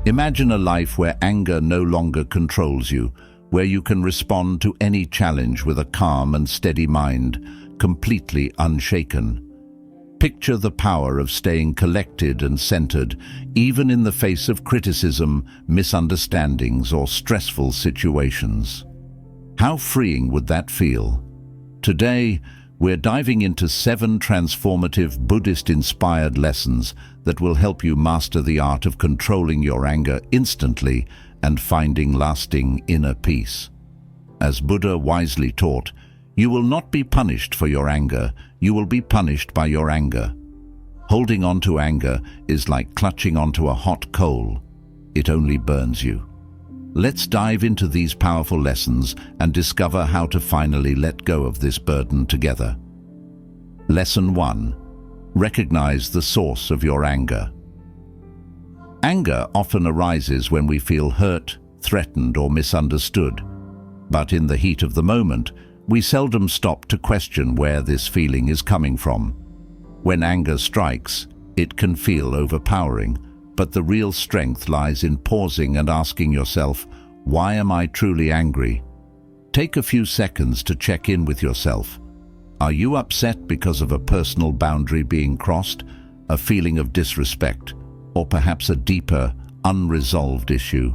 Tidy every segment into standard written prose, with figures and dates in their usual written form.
Imagine a life where anger no longer controls you, where you can respond to any challenge with a calm and steady mind, completely unshaken. Picture the power of staying collected and centered, even in the face of criticism, misunderstandings, or stressful situations. How freeing would that feel? Today, we're diving into 7 transformative Buddhist-inspired lessons that will help you master the art of controlling your anger instantly and finding lasting inner peace. As Buddha wisely taught, you will not be punished for your anger, you will be punished by your anger. Holding on to anger is like clutching onto a hot coal. It only burns you. Let's dive into these powerful lessons and discover how to finally let go of this burden together. Lesson 1. Recognize the source of your anger. Anger often arises when we feel hurt, threatened, or misunderstood. But in the heat of the moment, we seldom stop to question where this feeling is coming from. When anger strikes, it can feel overpowering, but the real strength lies in pausing and asking yourself, why am I truly angry? Take a few seconds to check in with yourself. Are you upset because of a personal boundary being crossed, a feeling of disrespect, or perhaps a deeper, unresolved issue?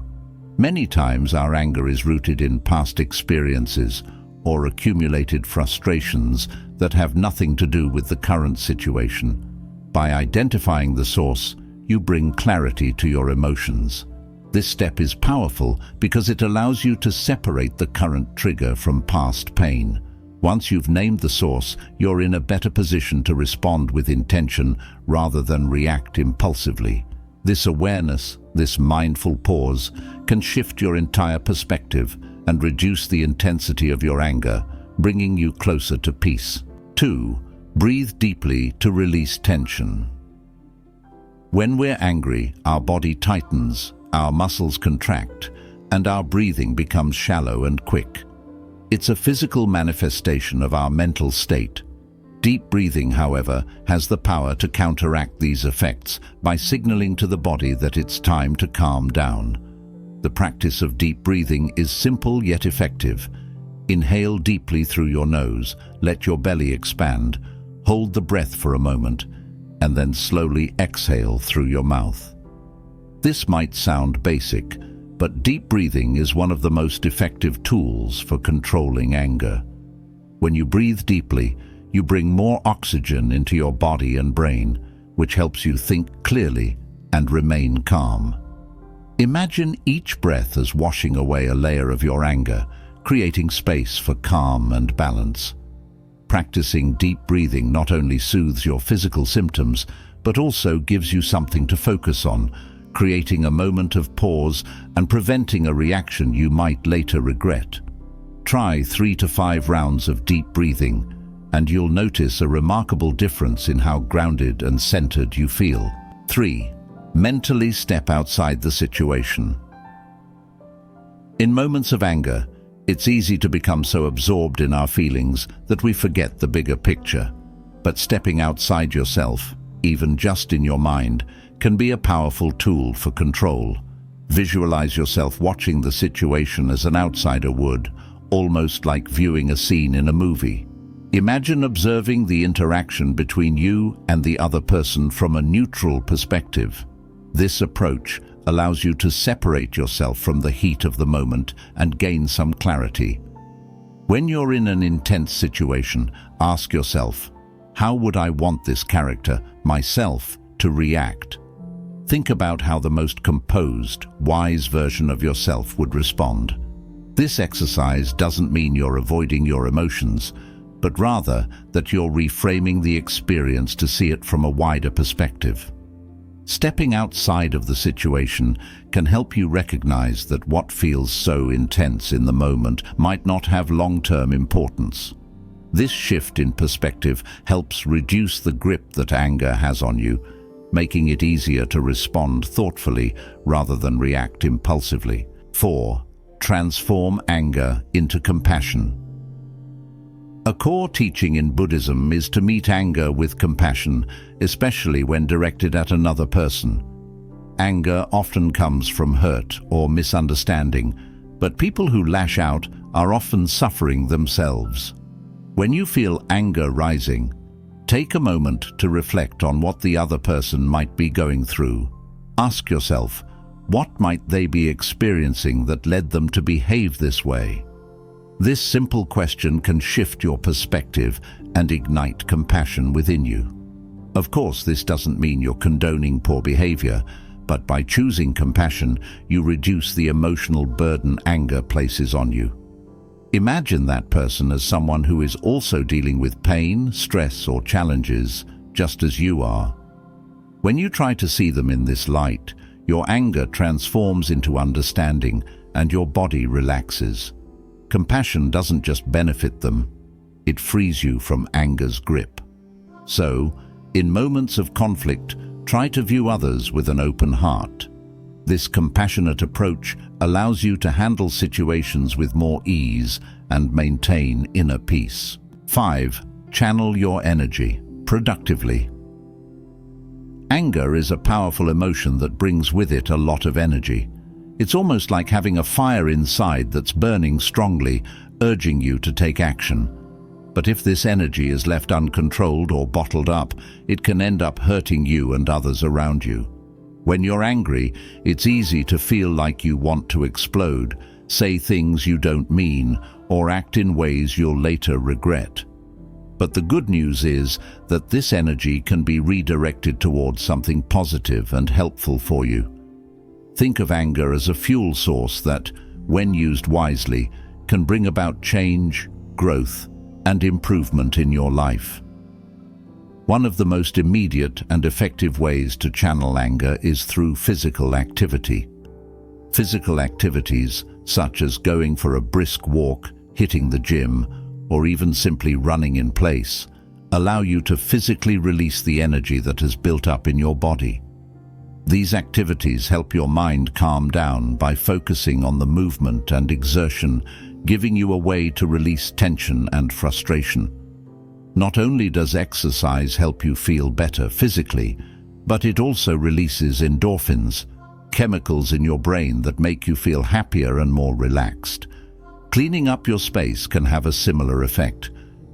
Many times our anger is rooted in past experiences or accumulated frustrations that have nothing to do with the current situation. By identifying the source, you bring clarity to your emotions. This step is powerful because it allows you to separate the current trigger from past pain. Once you've named the source, you're in a better position to respond with intention rather than react impulsively. This awareness, this mindful pause, can shift your entire perspective and reduce the intensity of your anger, bringing you closer to peace. 2. Breathe deeply to release tension. When we're angry, our body tightens, our muscles contract, and our breathing becomes shallow and quick. It's a physical manifestation of our mental state. Deep breathing, however, has the power to counteract these effects by signaling to the body that it's time to calm down. The practice of deep breathing is simple yet effective. Inhale deeply through your nose, let your belly expand, hold the breath for a moment, and then slowly exhale through your mouth. This might sound basic, but deep breathing is one of the most effective tools for controlling anger. When you breathe deeply, you bring more oxygen into your body and brain, which helps you think clearly and remain calm. Imagine each breath as washing away a layer of your anger, creating space for calm and balance. Practicing deep breathing not only soothes your physical symptoms, but also gives you something to focus on, creating a moment of pause and preventing a reaction you might later regret. Try 3 to 5 rounds of deep breathing, and you'll notice a remarkable difference in how grounded and centered you feel. 3. Mentally step outside the situation. In moments of anger, it's easy to become so absorbed in our feelings that we forget the bigger picture. But stepping outside yourself, even just in your mind, can be a powerful tool for control. Visualize yourself watching the situation as an outsider would, almost like viewing a scene in a movie. Imagine observing the interaction between you and the other person from a neutral perspective. This approach allows you to separate yourself from the heat of the moment and gain some clarity. When you're in an intense situation, ask yourself, how would I want this character, myself, to react? Think about how the most composed, wise version of yourself would respond. This exercise doesn't mean you're avoiding your emotions, but rather that you're reframing the experience to see it from a wider perspective. Stepping outside of the situation can help you recognize that what feels so intense in the moment might not have long-term importance. This shift in perspective helps reduce the grip that anger has on you, making it easier to respond thoughtfully rather than react impulsively. 4. Transform anger into compassion. A core teaching in Buddhism is to meet anger with compassion, especially when directed at another person. anger often comes from hurt or misunderstanding, but people who lash out are often suffering themselves. When you feel anger rising, take a moment to reflect on what the other person might be going through. Ask yourself, what might they be experiencing that led them to behave this way? This simple question can shift your perspective and ignite compassion within you. Of course, this doesn't mean you're condoning poor behavior, but by choosing compassion, you reduce the emotional burden anger places on you. Imagine that person as someone who is also dealing with pain, stress, or challenges, just as you are. When you try to see them in this light, your anger transforms into understanding and your body relaxes. Compassion doesn't just benefit them, it frees you from anger's grip. So, in moments of conflict, try to view others with an open heart. This compassionate approach allows you to handle situations with more ease and maintain inner peace. 5. Channel your energy productively. Anger is a powerful emotion that brings with it a lot of energy. It's almost like having a fire inside that's burning strongly, urging you to take action. But if this energy is left uncontrolled or bottled up, it can end up hurting you and others around you. When you're angry, it's easy to feel like you want to explode, say things you don't mean, or act in ways you'll later regret. But the good news is that this energy can be redirected towards something positive and helpful for you. Think of anger as a fuel source that, when used wisely, can bring about change, growth, and improvement in your life. One of the most immediate and effective ways to channel anger is through physical activity. Physical activities, such as going for a brisk walk, hitting the gym, or even simply running in place, allow you to physically release the energy that has built up in your body. These activities help your mind calm down by focusing on the movement and exertion, giving you a way to release tension and frustration. Not only does exercise help you feel better physically, but it also releases endorphins, chemicals in your brain that make you feel happier and more relaxed. Cleaning up your space can have a similar effect.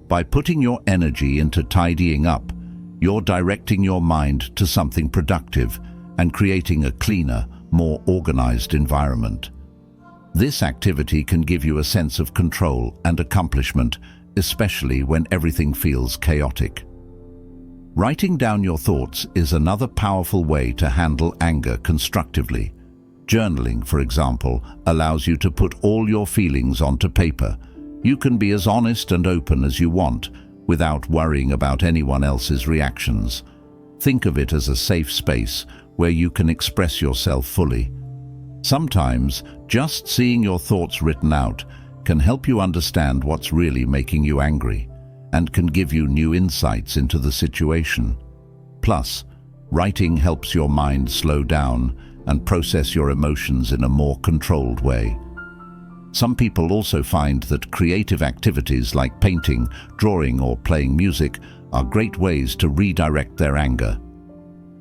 By putting your energy into tidying up, you're directing your mind to something productive and creating a cleaner, more organized environment. This activity can give you a sense of control and accomplishment, especially when everything feels chaotic. Writing down your thoughts is another powerful way to handle anger constructively. Journaling, for example, allows you to put all your feelings onto paper. You can be as honest and open as you want, without worrying about anyone else's reactions. Think of it as a safe space where you can express yourself fully. Sometimes, just seeing your thoughts written out can help you understand what's really making you angry and can give you new insights into the situation. Plus, writing helps your mind slow down and process your emotions in a more controlled way. Some people also find that creative activities like painting, drawing, or playing music are great ways to redirect their anger.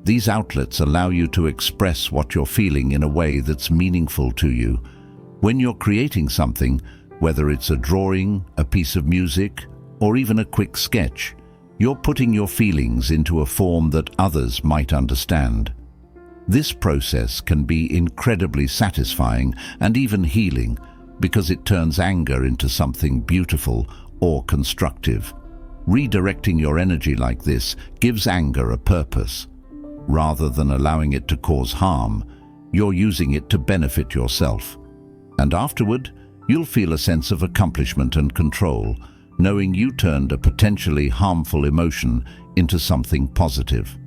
These outlets allow you to express what you're feeling in a way that's meaningful to you. When you're creating something, whether it's a drawing, a piece of music, or even a quick sketch, you're putting your feelings into a form that others might understand. This process can be incredibly satisfying and even healing because it turns anger into something beautiful or constructive. Redirecting your energy like this gives anger a purpose. Rather than allowing it to cause harm, you're using it to benefit yourself. And afterward, you'll feel a sense of accomplishment and control, knowing you turned a potentially harmful emotion into something positive.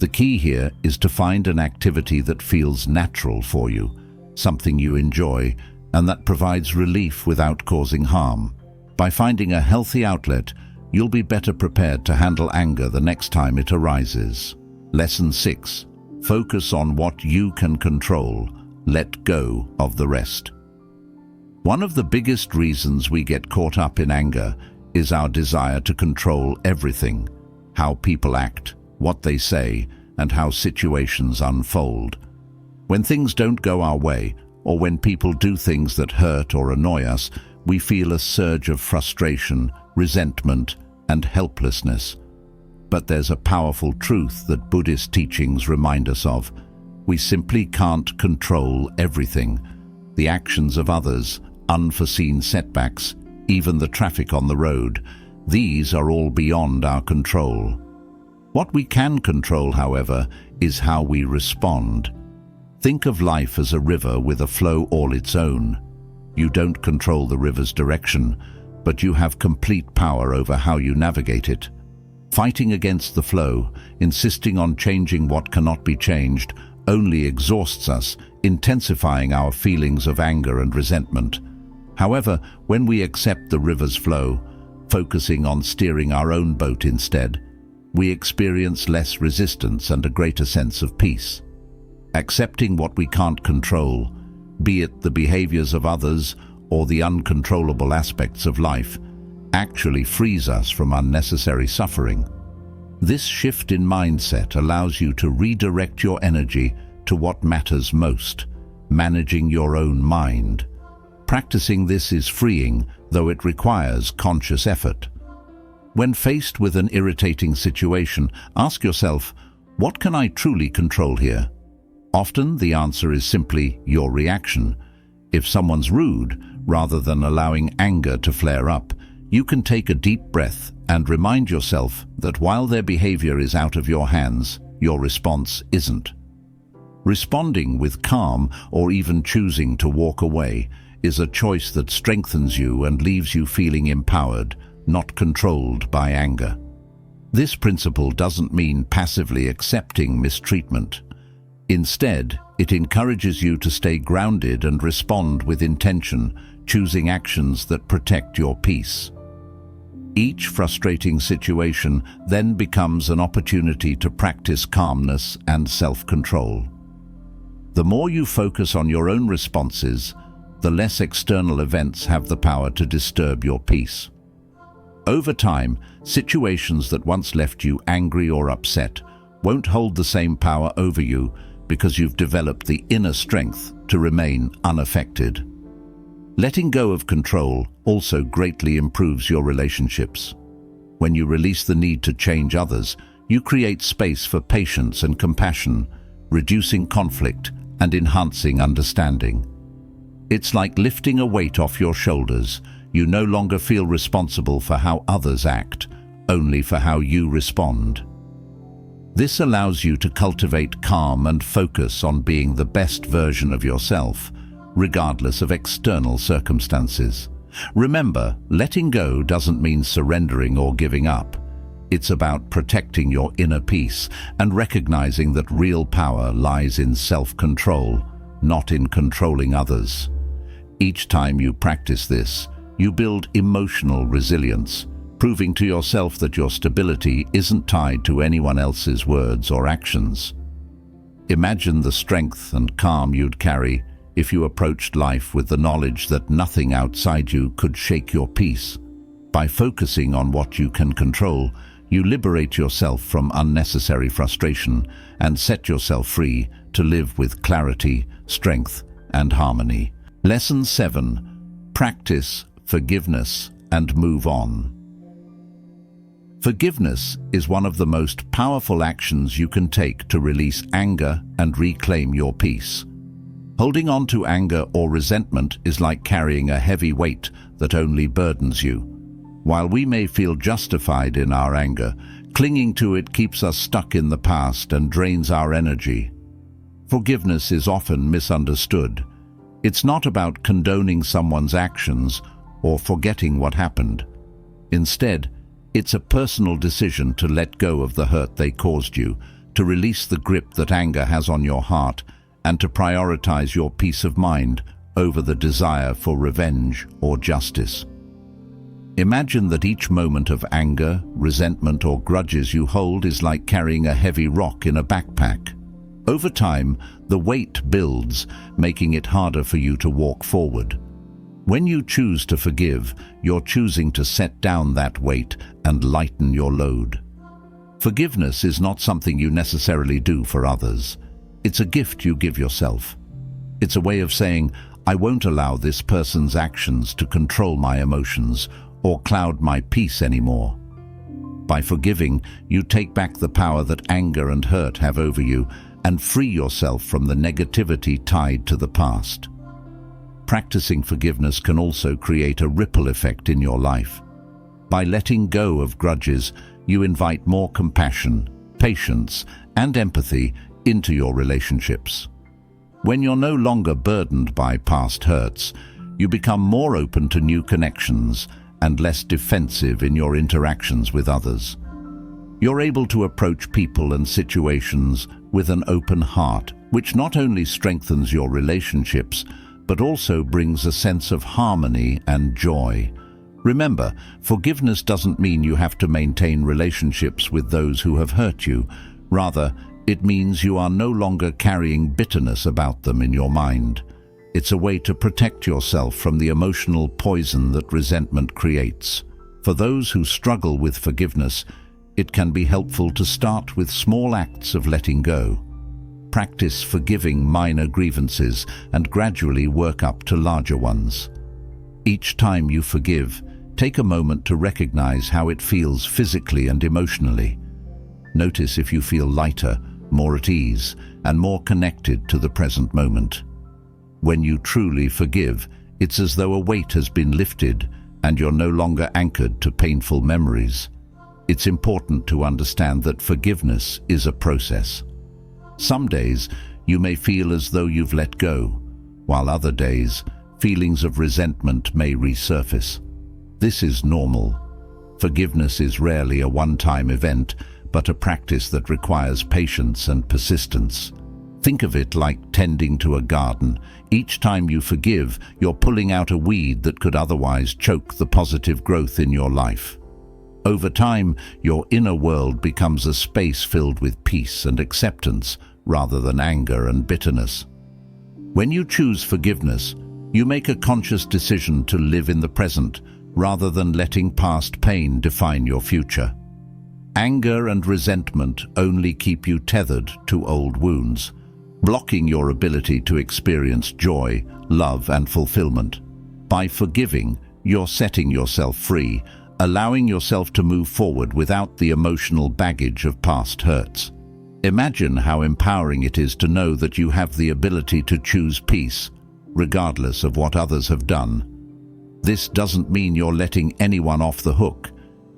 The key here is to find an activity that feels natural for you, something you enjoy, and that provides relief without causing harm. By finding a healthy outlet, you'll be better prepared to handle anger the next time it arises. Lesson 6. Focus on what you can control. Let go of the rest. One of the biggest reasons we get caught up in anger is our desire to control everything: how people act, what they say, and how situations unfold. When things don't go our way, or when people do things that hurt or annoy us, we feel a surge of frustration, resentment, and helplessness. But there's a powerful truth that Buddhist teachings remind us of. We simply can't control everything. The actions of others, unforeseen setbacks, even the traffic on the road, these are all beyond our control. What we can control, however, is how we respond. Think of life as a river with a flow all its own. You don't control the river's direction, but you have complete power over how you navigate it. Fighting against the flow, insisting on changing what cannot be changed, only exhausts us, intensifying our feelings of anger and resentment. However, when we accept the river's flow, focusing on steering our own boat instead, we experience less resistance and a greater sense of peace. Accepting what we can't control, be it the behaviors of others or the uncontrollable aspects of life, actually frees us from unnecessary suffering. This shift in mindset allows you to redirect your energy to what matters most, managing your own mind. Practicing this is freeing, though it requires conscious effort. When faced with an irritating situation, ask yourself, what can I truly control here? Often the answer is simply your reaction. If someone's rude, rather than allowing anger to flare up, you can take a deep breath and remind yourself that while their behavior is out of your hands, your response isn't. Responding with calm or even choosing to walk away is a choice that strengthens you and leaves you feeling empowered, not controlled by anger. This principle doesn't mean passively accepting mistreatment. Instead, it encourages you to stay grounded and respond with intention, choosing actions that protect your peace. Each frustrating situation then becomes an opportunity to practice calmness and self-control. The more you focus on your own responses, the less external events have the power to disturb your peace. Over time, situations that once left you angry or upset won't hold the same power over you because you've developed the inner strength to remain unaffected. Letting go of control also greatly improves your relationships. When you release the need to change others, you create space for patience and compassion, reducing conflict and enhancing understanding. It's like lifting a weight off your shoulders. You no longer feel responsible for how others act, only for how you respond. This allows you to cultivate calm and focus on being the best version of yourself, regardless of external circumstances. Remember, letting go doesn't mean surrendering or giving up. It's about protecting your inner peace and recognizing that real power lies in self-control, not in controlling others. Each time you practice this, you build emotional resilience, proving to yourself that your stability isn't tied to anyone else's words or actions. Imagine the strength and calm you'd carry if you approached life with the knowledge that nothing outside you could shake your peace. By focusing on what you can control, you liberate yourself from unnecessary frustration and set yourself free to live with clarity, strength, and harmony. Lesson 7. Practice forgiveness and move on. Forgiveness is one of the most powerful actions you can take to release anger and reclaim your peace. Holding on to anger or resentment is like carrying a heavy weight that only burdens you. While we may feel justified in our anger, clinging to it keeps us stuck in the past and drains our energy. Forgiveness is often misunderstood. It's not about condoning someone's actions or forgetting what happened. Instead, it's a personal decision to let go of the hurt they caused you, to release the grip that anger has on your heart, and to prioritize your peace of mind over the desire for revenge or justice. Imagine that each moment of anger, resentment, or grudges you hold is like carrying a heavy rock in a backpack. Over time, the weight builds, making it harder for you to walk forward. When you choose to forgive, you're choosing to set down that weight and lighten your load. Forgiveness is not something you necessarily do for others. It's a gift you give yourself. It's a way of saying, I won't allow this person's actions to control my emotions or cloud my peace anymore. By forgiving, you take back the power that anger and hurt have over you and free yourself from the negativity tied to the past. Practicing forgiveness can also create a ripple effect in your life. By letting go of grudges, you invite more compassion, patience, and empathy into your relationships. When you're no longer burdened by past hurts, you become more open to new connections and less defensive in your interactions with others. You're able to approach people and situations with an open heart, which not only strengthens your relationships, but also brings a sense of harmony and joy. Remember, forgiveness doesn't mean you have to maintain relationships with those who have hurt you. Rather, it means you are no longer carrying bitterness about them in your mind. It's a way to protect yourself from the emotional poison that resentment creates. For those who struggle with forgiveness, it can be helpful to start with small acts of letting go. Practice forgiving minor grievances and gradually work up to larger ones. Each time you forgive, take a moment to recognize how it feels physically and emotionally. Notice if you feel lighter, more at ease, and more connected to the present moment. When you truly forgive, it's as though a weight has been lifted and you're no longer anchored to painful memories. It's important to understand that forgiveness is a process. Some days, you may feel as though you've let go, while other days, feelings of resentment may resurface. This is normal. Forgiveness is rarely a one-time event, but a practice that requires patience and persistence. Think of it like tending to a garden. Each time you forgive, you're pulling out a weed that could otherwise choke the positive growth in your life. Over time, your inner world becomes a space filled with peace and acceptance rather than anger and bitterness. When you choose forgiveness, you make a conscious decision to live in the present rather than letting past pain define your future. Anger and resentment only keep you tethered to old wounds, blocking your ability to experience joy, love, and fulfillment. By forgiving, you're setting yourself free, allowing yourself to move forward without the emotional baggage of past hurts. Imagine how empowering it is to know that you have the ability to choose peace, regardless of what others have done. This doesn't mean you're letting anyone off the hook.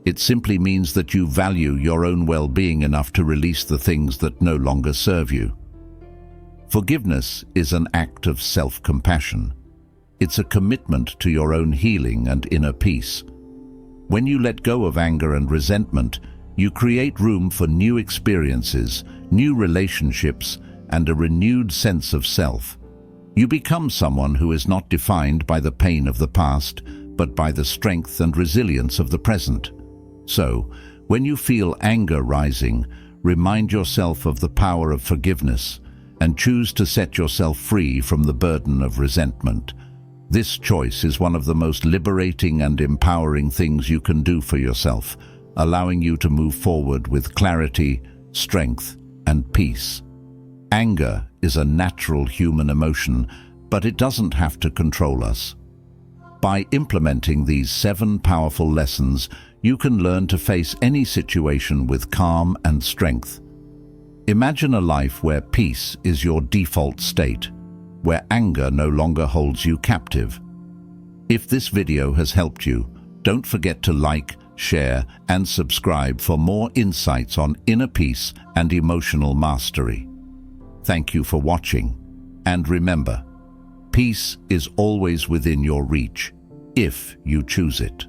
It simply means that you value your own well-being enough to release the things that no longer serve you. Forgiveness is an act of self-compassion. It's a commitment to your own healing and inner peace. When you let go of anger and resentment, you create room for new experiences, new relationships, and a renewed sense of self. You become someone who is not defined by the pain of the past, but by the strength and resilience of the present. So, when you feel anger rising, remind yourself of the power of forgiveness and choose to set yourself free from the burden of resentment. This choice is one of the most liberating and empowering things you can do for yourself, allowing you to move forward with clarity, strength, and peace. Anger is a natural human emotion, but it doesn't have to control us. By implementing these 7 powerful lessons, you can learn to face any situation with calm and strength. Imagine a life where peace is your default state, where anger no longer holds you captive. If this video has helped you, don't forget to like, share, and subscribe for more insights on inner peace and emotional mastery. Thank you for watching, and remember, peace is always within your reach, if you choose it.